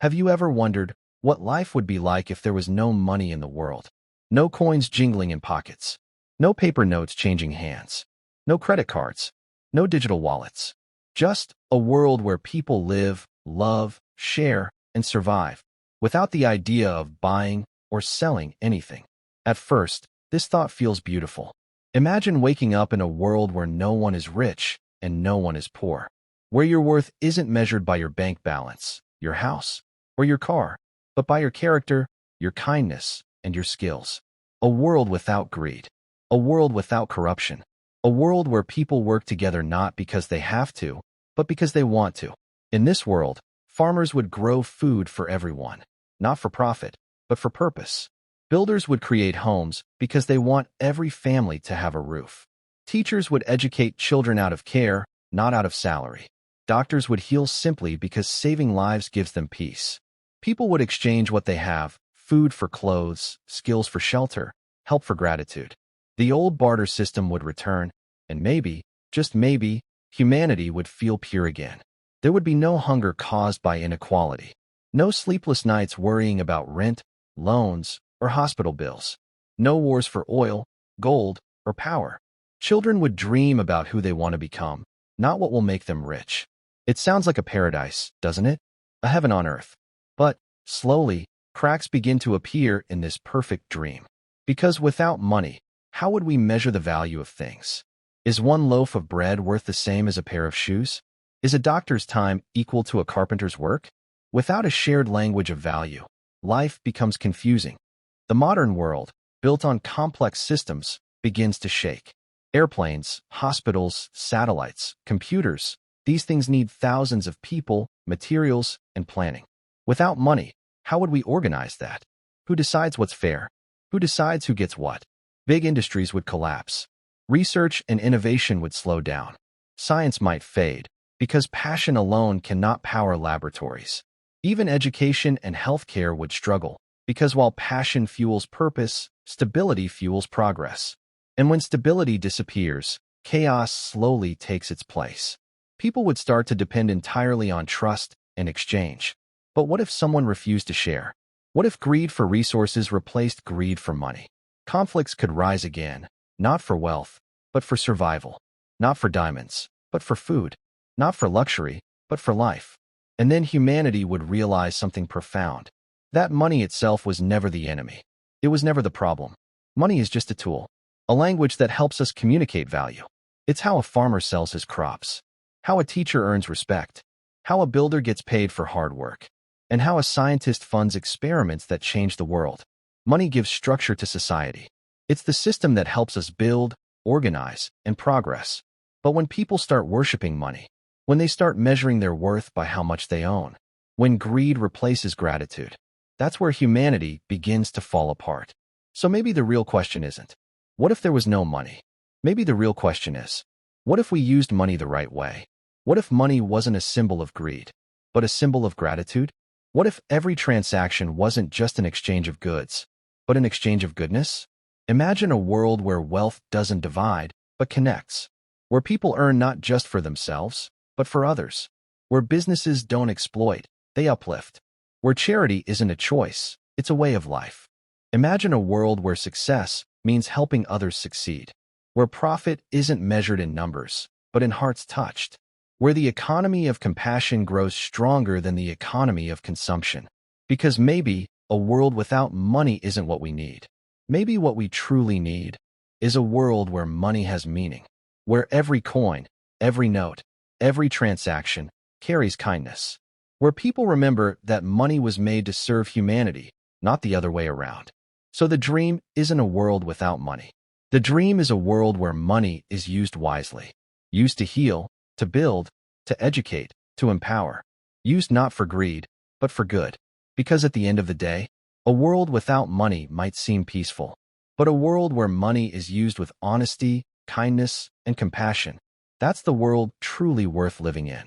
Have you ever wondered what life would be like if there was no money in the world? No coins jingling in pockets. No paper notes changing hands. No credit cards. No digital wallets. Just a world where people live, love, share, and survive, without the idea of buying or selling anything. At first, this thought feels beautiful. Imagine waking up in a world where no one is rich and no one is poor, where your worth isn't measured by your bank balance, your house, or your car, but by your character, your kindness, and your skills. A world without greed. A world without corruption. A world where people work together not because they have to, but because they want to. In this world, farmers would grow food for everyone, not for profit, but for purpose. Builders would create homes because they want every family to have a roof. Teachers would educate children out of care, not out of salary. Doctors would heal simply because saving lives gives them peace. People would exchange what they have, food for clothes, skills for shelter, help for gratitude. The old barter system would return, and maybe, just maybe, humanity would feel pure again. There would be no hunger caused by inequality. No sleepless nights worrying about rent, loans, or hospital bills. No wars for oil, gold, or power. Children would dream about who they want to become, not what will make them rich. It sounds like a paradise, doesn't it? A heaven on earth. But, slowly, cracks begin to appear in this perfect dream. Because without money, how would we measure the value of things? Is one loaf of bread worth the same as a pair of shoes? Is a doctor's time equal to a carpenter's work? Without a shared language of value, life becomes confusing. The modern world, built on complex systems, begins to shake. Airplanes, hospitals, satellites, computers, these things need thousands of people, materials, and planning. Without money, how would we organize that? Who decides what's fair? Who decides who gets what? Big industries would collapse. Research and innovation would slow down. Science might fade, because passion alone cannot power laboratories. Even education and healthcare would struggle, because while passion fuels purpose, stability fuels progress. And when stability disappears, chaos slowly takes its place. People would start to depend entirely on trust and exchange. But what if someone refused to share? What if greed for resources replaced greed for money? Conflicts could rise again, not for wealth, but for survival. Not for diamonds, but for food. Not for luxury, but for life. And then humanity would realize something profound. That money itself was never the enemy. It was never the problem. Money is just a tool, a language that helps us communicate value. It's how a farmer sells his crops, how a teacher earns respect, how a builder gets paid for hard work, and how a scientist funds experiments that change the world. Money gives structure to society. It's the system that helps us build, organize, and progress. But when people start worshiping money, when they start measuring their worth by how much they own, when greed replaces gratitude, that's where humanity begins to fall apart. So maybe the real question isn't, what if there was no money? Maybe the real question is, what if we used money the right way? What if money wasn't a symbol of greed, but a symbol of gratitude? What if every transaction wasn't just an exchange of goods, but an exchange of goodness? Imagine a world where wealth doesn't divide, but connects. Where people earn not just for themselves, but for others. Where businesses don't exploit, they uplift. Where charity isn't a choice, it's a way of life. Imagine a world where success means helping others succeed. Where profit isn't measured in numbers, but in hearts touched. Where the economy of compassion grows stronger than the economy of consumption. Because maybe a world without money isn't what we need. Maybe what we truly need is a world where money has meaning. Where every coin, every note, every transaction carries kindness. Where people remember that money was made to serve humanity, not the other way around. So the dream isn't a world without money. The dream is a world where money is used wisely. Used to heal, to build, to educate, to empower. Used not for greed, but for good. Because at the end of the day, a world without money might seem peaceful. But a world where money is used with honesty, kindness, and compassion, that's the world truly worth living in.